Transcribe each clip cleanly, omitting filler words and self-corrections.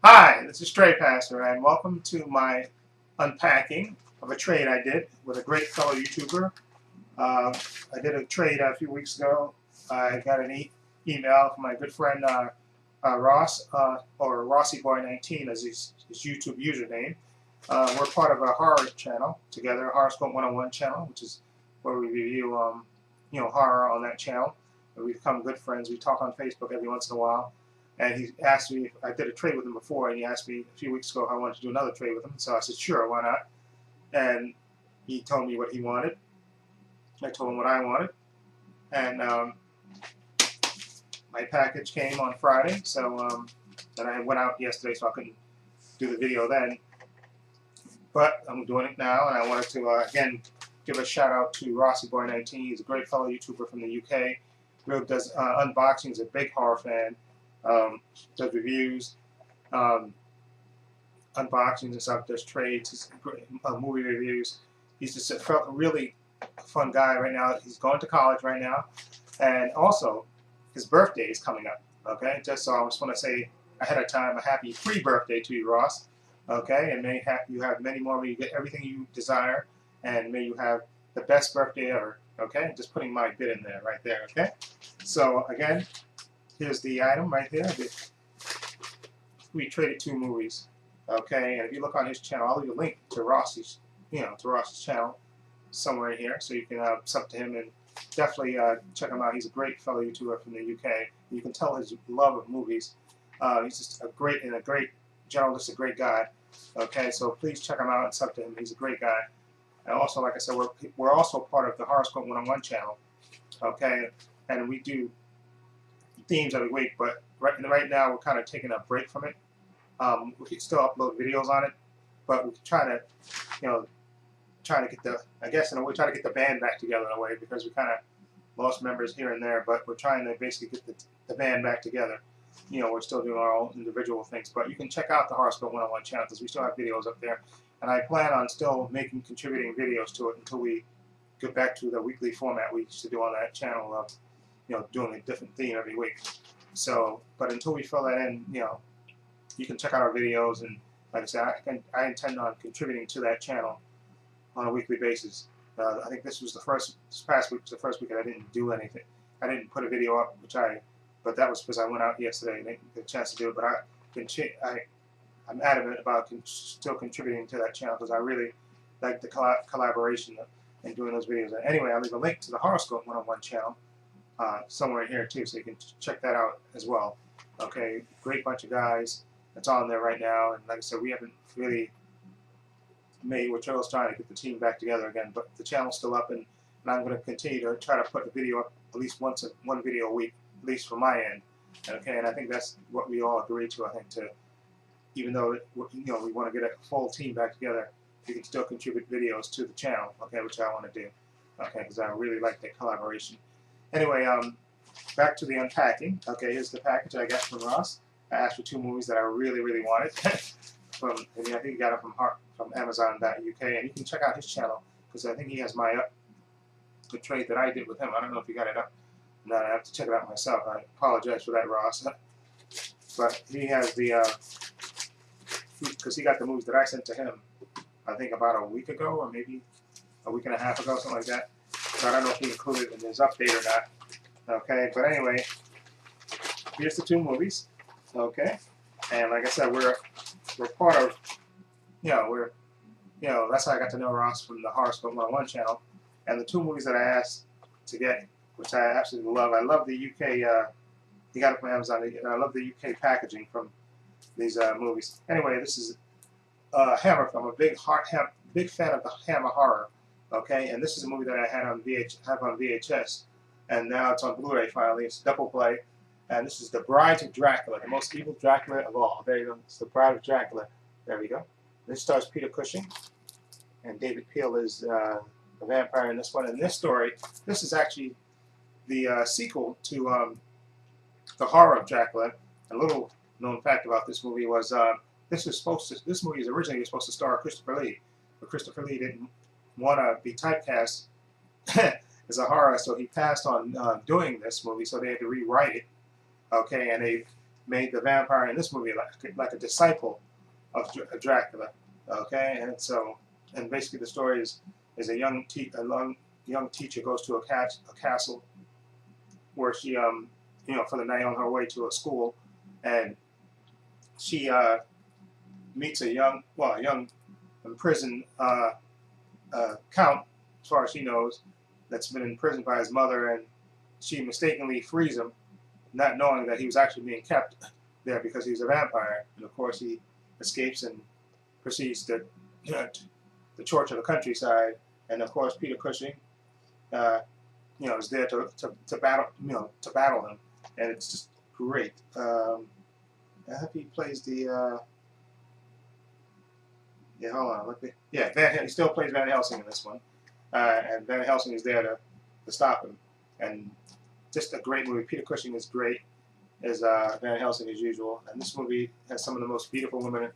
Hi, this is Stray Pastor, and welcome to my unpacking of a trade I did with a great fellow YouTuber. I did a trade a few weeks ago. I got an email from my good friend Ross, or Rosseeboy19 as his YouTube username. We're part of a horror channel together, Horoscope101 channel, which is where we review horror on that channel. And we've become good friends. We talk on Facebook every once in a while. And he asked me if I did a trade with him before, and he asked me a few weeks ago if I wanted to do another trade with him. So I said, sure, why not? And he told me what he wanted. I told him what I wanted. And my package came on Friday, so and I went out yesterday, so I couldn't do the video then. But I'm doing it now, and I wanted to, again, give a shout out to Rosseeboy19. He's a great fellow YouTuber from the UK. Really does unboxings, he's a big horror fan. Does reviews, unboxings and stuff, does trades, movie reviews. He's just a really fun guy right now. He's going to college right now, and also his birthday is coming up. Okay, just so I just want to say ahead of time a happy pre-birthday to you, Ross. Okay, and may you have many more. May you get everything you desire, and may you have the best birthday ever. Okay, just putting my bid in there, right there. Okay, so again. Here's the item right there. We traded 2 movies, okay? And if you look on his channel, I'll leave a link to Ross's, to Ross's channel somewhere in here, so you can sub to him and definitely check him out. He's a great fellow YouTuber from the UK. You can tell his love of movies. He's just a great generalist, a great guy. Okay, so please check him out and sub to him. He's a great guy. And also, like I said, we're also part of the Horoscope 101 channel. Okay, and we do themes every week, but right now we're kind of taking a break from it. We can still upload videos on it, but we're trying to, trying to get the, I guess in a way, try to get the band back together in a way, because we kind of lost members here and there, but we're trying to basically get the band back together. We're still doing our own individual things, but you can check out the Horoscope 101 channel because we still have videos up there, and I plan on still contributing videos to it until we get back to the weekly format we used to do on that channel of doing a different theme every week. So, but until we fill that in, you can check out our videos, and like I said, I intend on contributing to that channel on a weekly basis. I think this past week was the first week that I didn't do anything. I didn't put a video up, but that was because I went out yesterday and didn't get a chance to do it. But I'm adamant about still contributing to that channel because I really like the collaboration and doing those videos. Anyway, I'll leave a link to the Horoscope 101 channel somewhere in here too, so you can check that out as well. Okay, great bunch of guys that's on there right now, and like I said, we haven't really we're just trying to get the team back together again, but the channel's still up, and I'm going to continue to try to put a video up at least one video a week, at least from my end. Okay, and I think that's what we all agree to. I think even though we want to get a full team back together, you can still contribute videos to the channel. Okay, which I want to do. Okay, because I really like that collaboration. Anyway, back to the unpacking. Okay, here's the package I got from Ross. I asked for 2 movies that I really, really wanted. I think he got it from Amazon.uk, and you can check out his channel because I think he has the trade that I did with him. I don't know if he got it up. No, I have to check it out myself. I apologize for that, Ross. But he has because he got the movies that I sent to him, I think about a week ago, or maybe a week and a half ago, something like that. So I don't know if he included it in his update or not. Okay, but anyway, here's the 2 movies. Okay, and like I said, we're part of, that's how I got to know Ross from the Horoscope 101 channel. And the 2 movies that I asked to get, which I absolutely love. I love the UK. He got it from Amazon. And I love the UK packaging from these movies. Anyway, this is Hammer film. I'm a big fan of the Hammer horror. Okay, and this is a movie that I had on VHS, and now it's on Blu-ray finally. It's double play, and this is the Brides of Dracula, the most evil Dracula of all. There you go. It's the Bride of Dracula. There we go. This stars Peter Cushing, and David Peel is the vampire in this one. In this story, this is actually the sequel to the Horror of Dracula. A little known fact about this movie was this movie is originally supposed to star Christopher Lee, but Christopher Lee didn't want to be typecast as a horror, so he passed on doing this movie, so they had to rewrite it. Okay, and they made the vampire in this movie like a disciple of Dracula. Okay, and so basically the story is a young teacher goes to a castle where she for the night on her way to a school, and she meets a young imprisoned count, as far as she knows, that's been imprisoned by his mother, and she mistakenly frees him, not knowing that he was actually being kept there because he's a vampire. And of course he escapes and proceeds to the torch of the countryside. And of course Peter Cushing is there to battle him, and it's just great. I hope he plays the hold on, he still plays Van Helsing in this one, and Van Helsing is there to stop him, and just a great movie. Peter Cushing is great as Van Helsing as usual, and this movie has some of the most beautiful women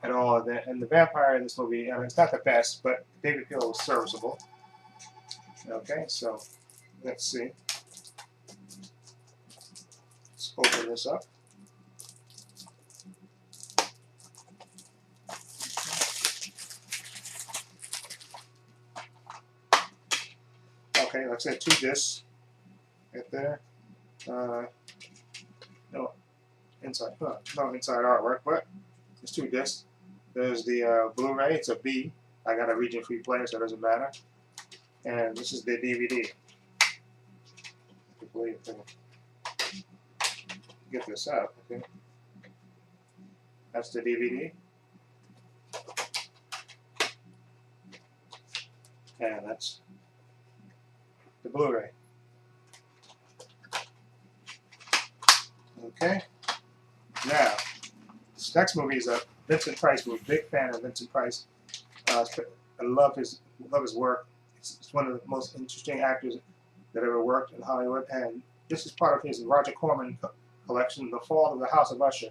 at all. And the vampire in this movie, it's not the best, but David Peel was serviceable. Okay, so let's see. Let's open this up. Okay, like I said, 2 discs right there. No inside artwork, but it's 2 discs. There's the Blu-ray. It's a B. I got a region-free player, so it doesn't matter. And this is the DVD. I believe get this out. Okay, that's the DVD, and that's the Blu-ray. Okay, now this next movie is a Vincent Price movie. Big fan of Vincent Price. I love his work. It's one of the most interesting actors that ever worked in Hollywood, and this is part of his Roger Corman collection, The Fall of the House of Usher.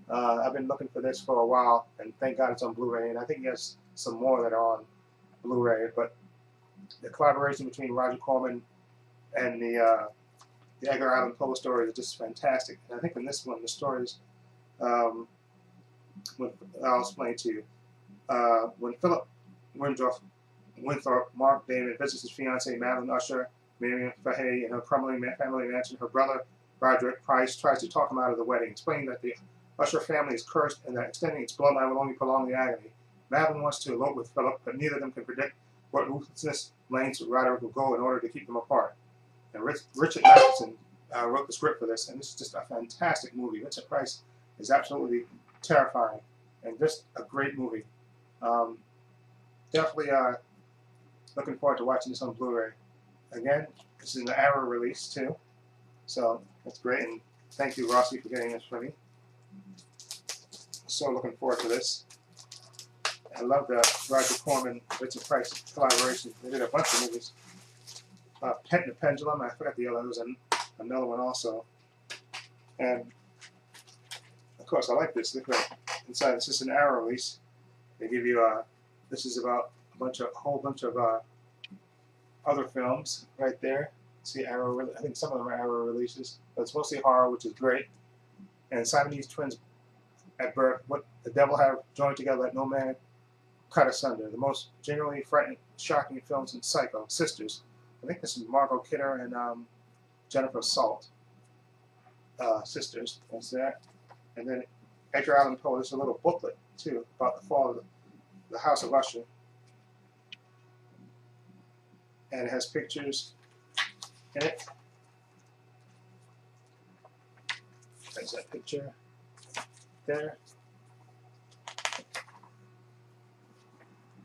I've been looking for this for a while, and thank God it's on Blu-ray, and I think he has some more that are on Blu-ray, but the collaboration between Roger Corman and the Edgar Allan Poe story is just fantastic. And I think in this one, the stories, I'll explain to you. When Philip Winthrop, Mark Damon, visits his fiancée Madeline Usher, Marion Fahey, in her crumbling family mansion, her brother Roderick Price tries to talk him out of the wedding, explaining that the Usher family is cursed and that extending its bloodline will only prolong the agony. Madeline wants to elope with Philip, but neither of them can predict what ruthlessness lengths Roderick will go in order to keep them apart. And Richard Matheson wrote the script for this, and this is just a fantastic movie. Vincent Price is absolutely terrifying, and just a great movie. Definitely looking forward to watching this on Blu-ray. Again, this is an Arrow release too, so that's great, and thank you, Rossi, for getting this for me. So looking forward to this. I love the Roger Corman, Vincent Price collaboration. They did a bunch of movies. Pet and the Pendulum, I forgot the other, there was another one also. And of course I like this. Look at inside, this is an Arrow release. They give you this is about a whole bunch of other films right there. See Arrow, I think some of them are Arrow releases, but it's mostly horror, which is great. And Siamese twins at birth, what the devil have joined together that no man cut asunder. The most genuinely frightening, shocking films in Psycho, Sisters. I think this is Margot Kidder and Jennifer Salt. Sisters, that's that. And then Edgar Allan Poe, there's a little booklet too about the fall of the House of Usher. And it has pictures in it. There's that picture there.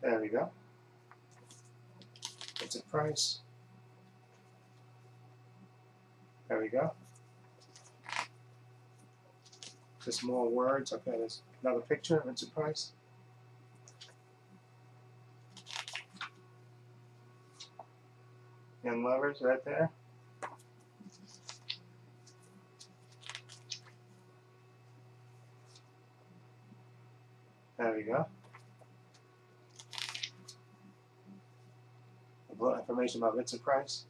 There we go. Vincent Price. There we go. Just more words. Okay, there's another picture of Vincent Price. Young lovers right there. There we go. A little information about Vincent Price.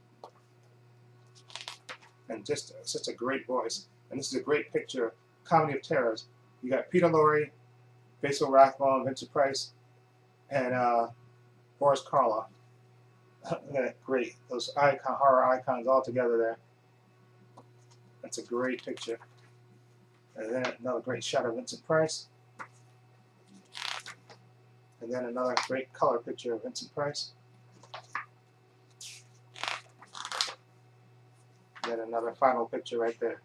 And just such a great voice. And this is a great picture, comedy of terrors. You got Peter Lorre, Basil Rathbone, Vincent Price, and Boris Karloff. Great. Those horror icons all together there. That's a great picture. And then another great shot of Vincent Price. And then another great color picture of Vincent Price. And then another final picture right there.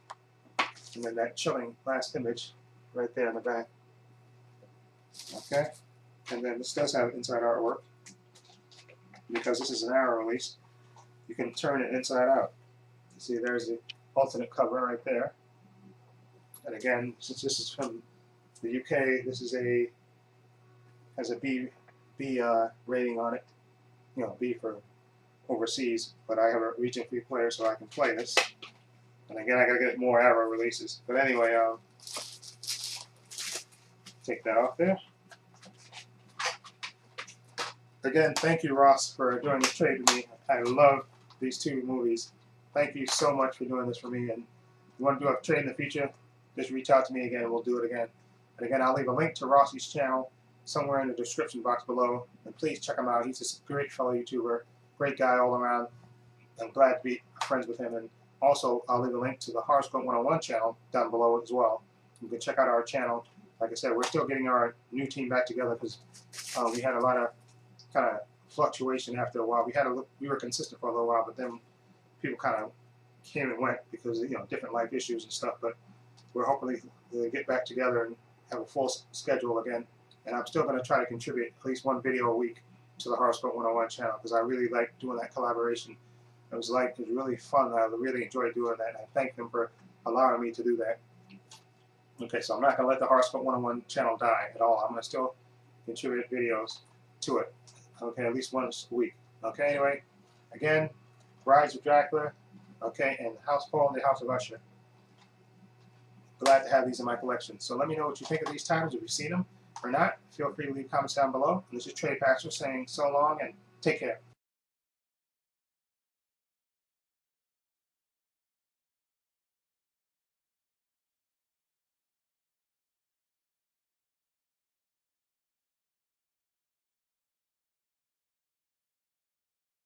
And then that chilling last image right there in the back. Okay? And then this does have inside artwork. Because this is an arrow release, you can turn it inside out. See, there's the alternate cover right there. And again, since this is from the UK, this is has a B rating on it. You know, B for overseas. But I have a region free player, so I can play this. And again, I gotta get more arrow releases. But anyway, take that off there. Again, thank you, Ross, for doing this trade with me. I love these two movies. Thank you so much for doing this for me. And if you want to do a trade in the future, just reach out to me again and we'll do it again. And again, I'll leave a link to Rossi's channel somewhere in the description box below. And please check him out. He's just a great fellow YouTuber, great guy all around. I'm glad to be friends with him. And also, I'll leave a link to the Horoscope 101 channel down below as well. You can check out our channel. Like I said, we're still getting our new team back together because we had a lot of kind of fluctuation after a while. We were consistent for a little while, but then people kind of came and went because of different life issues and stuff. But we're hoping to get back together and have a full schedule again. And I'm still going to try to contribute at least one video a week to the Horoscope 101 channel because I really like doing that collaboration. It was really fun. I really enjoyed doing that. And I thank them for allowing me to do that. Okay, so I'm not going to let the Horoscope 101 channel die at all. I'm going to still contribute videos to it. Okay, at least once a week. Okay, anyway, again, Brides of Dracula, okay, and House Paul and the House of Usher. Glad to have these in my collection. So let me know what you think of these titles, if you've seen them or not. Feel free to leave comments down below. And this is Trey Pastor saying so long and take care.